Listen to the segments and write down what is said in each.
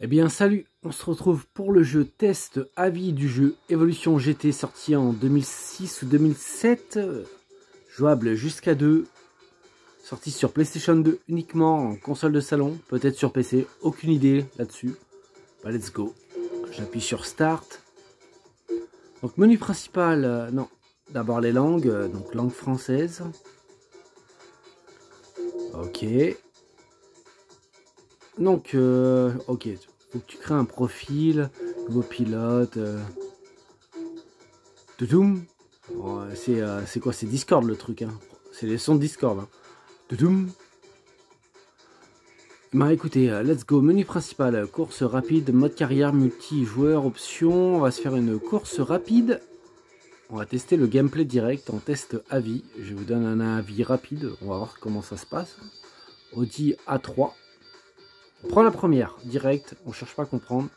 Eh bien salut, on se retrouve pour le jeu test avis du jeu Evolution GT sorti en 2006 ou 2007, jouable jusqu'à 2, sorti sur PlayStation 2 uniquement en console de salon, peut-être sur PC, aucune idée là-dessus. Bah, let's go, j'appuie sur Start. Donc menu principal, non, d'abord les langues, donc langue française. Ok. Donc, ok, faut que tu crées un profil, nouveau pilote. Toutoum. Bon, c'est quoi? C'est Discord le truc, hein. C'est les sons de Discord. Hein. Toutoum. Bah écoutez, let's go. Menu principal, course rapide, mode carrière, multijoueur, option. On va se faire une course rapide. On va tester le gameplay direct en test avis. Je vous donne un avis rapide. On va voir comment ça se passe. Audi A3. On prend la première, direct, on cherche pas à comprendre.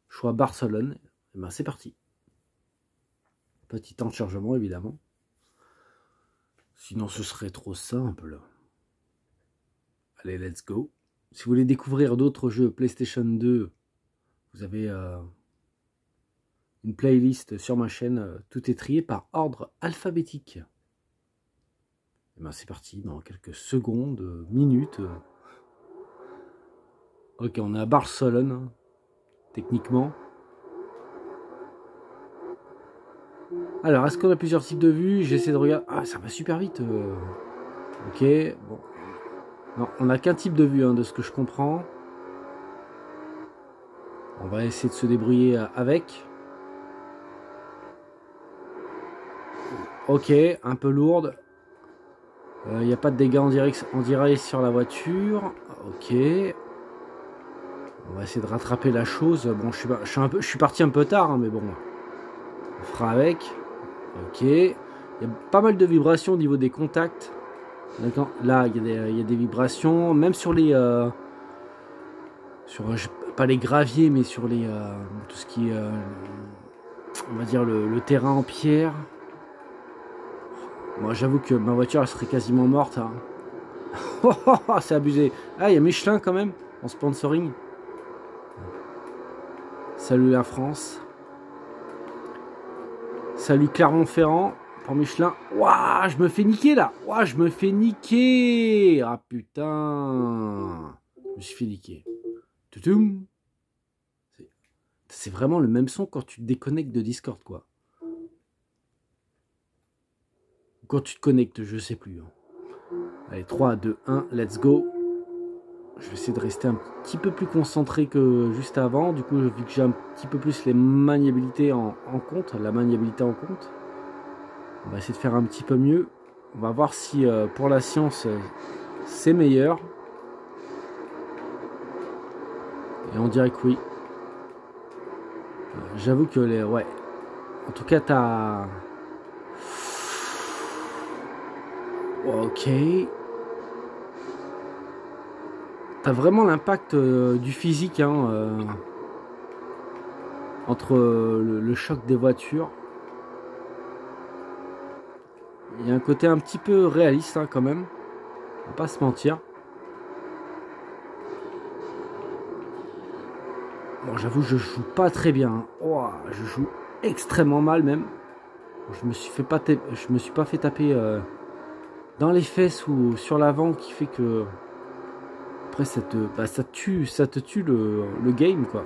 Choix Barcelone, et ben c'est parti. Petit temps de chargement évidemment. Sinon ce serait trop simple. Allez, let's go. Si vous voulez découvrir d'autres jeux PlayStation 2, vous avez une playlist sur ma chaîne. Tout est trié par ordre alphabétique. Et ben c'est parti, dans quelques secondes, minutes. Ok, on est à Barcelone, techniquement. Alors, est-ce qu'on a plusieurs types de vues? J'essaie de regarder. Ah, ça va super vite. Ok, bon. Non, on n'a qu'un type de vue, hein, de ce que je comprends. On va essayer de se débrouiller avec. Ok, un peu lourde. Il n'y a pas de dégâts en direct sur la voiture. Ok. On va essayer de rattraper la chose. Bon, je suis parti un peu tard, hein, mais bon. On fera avec. Ok. Il y a pas mal de vibrations au niveau des contacts. Là, il y a des vibrations. Même sur les... pas les graviers, mais sur les... tout ce qui est... on va dire le terrain en pierre. Moi, j'avoue que ma voiture, elle serait quasiment morte. Hein. C'est abusé. Ah, il y a Michelin quand même, en sponsoring. Salut la France. Salut Clermont-Ferrand pour Michelin. Waouh, je me fais niquer là. Waouh, je me fais niquer. Ah putain. Je me suis fait niquer. Toutoum. C'est vraiment le même son quand tu te déconnectes de Discord, quoi. Quand tu te connectes, je sais plus. Allez, 3, 2, 1, let's go. Je vais essayer de rester un petit peu plus concentré que juste avant. Du coup, vu que j'ai un petit peu plus les maniabilités en compte, la maniabilité en compte, on va essayer de faire un petit peu mieux. On va voir si pour la science, c'est meilleur. Et on dirait que oui. J'avoue que les... Ouais. En tout cas, t'as... Ok. T'as vraiment l'impact du physique, hein, entre le choc des voitures. Il y a un côté un petit peu réaliste, hein, quand même. On va pas se mentir. Bon, j'avoue, je joue pas très bien. Hein. Oh, je joue extrêmement mal même. Je me suis pas fait taper dans les fesses ou sur l'avant, qui fait que après ça te tue le game, quoi.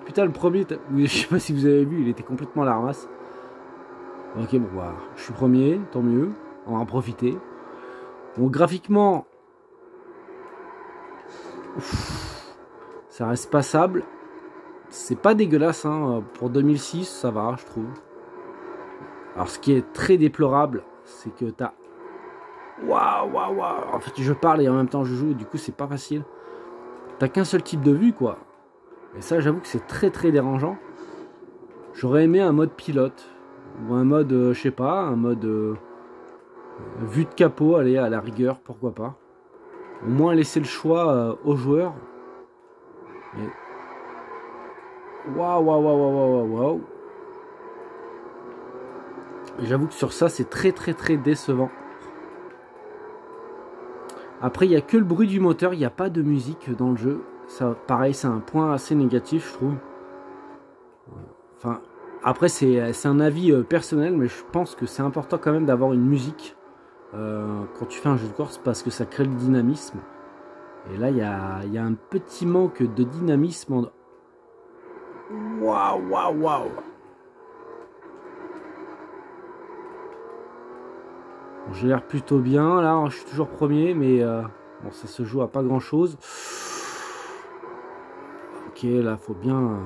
Putain, le premier, je sais pas si vous avez vu, il était complètement à la ramasse. Ok, bon, bah, je suis premier, tant mieux, on va en profiter. Bon, graphiquement, ça reste passable. C'est pas dégueulasse, hein. Pour 2006, ça va, je trouve. Alors, ce qui est très déplorable, c'est que t'as... Waouh. En fait, je parle et en même temps je joue, du coup, c'est pas facile. T'as qu'un seul type de vue, quoi. Et ça, j'avoue que c'est très très dérangeant. J'aurais aimé un mode pilote. Ou un mode, je sais pas, un mode vue de capot, allez, à la rigueur, pourquoi pas. Au moins laisser le choix aux joueurs. Mais... Waouh. J'avoue que sur ça, c'est très très décevant. Après, il n'y a que le bruit du moteur, il n'y a pas de musique dans le jeu. Ça, pareil, c'est un point assez négatif, je trouve. Enfin, après, c'est un avis personnel, mais je pense que c'est important quand même d'avoir une musique quand tu fais un jeu de course parce que ça crée le dynamisme. Et là, il y a un petit manque de dynamisme. Waouh, waouh, waouh! J'ai l'air plutôt bien. Là, je suis toujours premier, mais bon, ça se joue à pas grand chose. Ok, là, faut bien.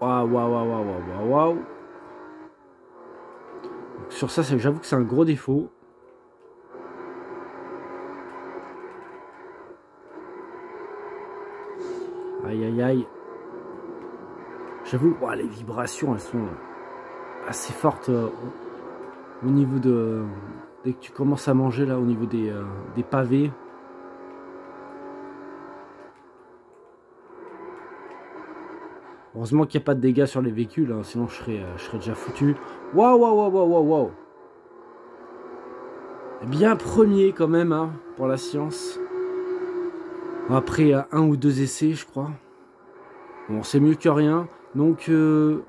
Waouh, waouh, waouh, waouh, waouh, waouh. Sur ça, j'avoue que c'est un gros défaut. Aïe, aïe, aïe. J'avoue, les vibrations, elles sont assez fortes au niveau de... Dès que tu commences à manger, là, au niveau des pavés. Heureusement qu'il n'y a pas de dégâts sur les véhicules, hein, sinon je serais déjà foutu. Waouh, waouh, waouh, waouh, waouh, waouh. Bien premier quand même, hein, pour la science. Après un ou deux essais, je crois. Bon, c'est mieux que rien. Donc,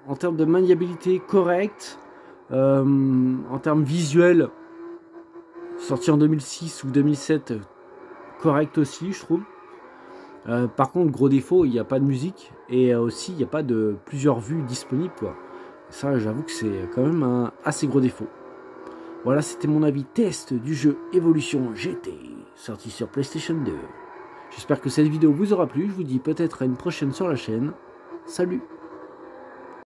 en termes de maniabilité, correct. En termes visuels, sorti en 2006 ou 2007, correct aussi, je trouve. Par contre, gros défaut, il n'y a pas de musique. Et aussi, il n'y a pas de plusieurs vues disponibles, quoi. Ça, j'avoue que c'est quand même un assez gros défaut. Voilà, c'était mon avis test du jeu Evolution GT, sorti sur PlayStation 2. J'espère que cette vidéo vous aura plu. Je vous dis peut-être à une prochaine sur la chaîne. Salut!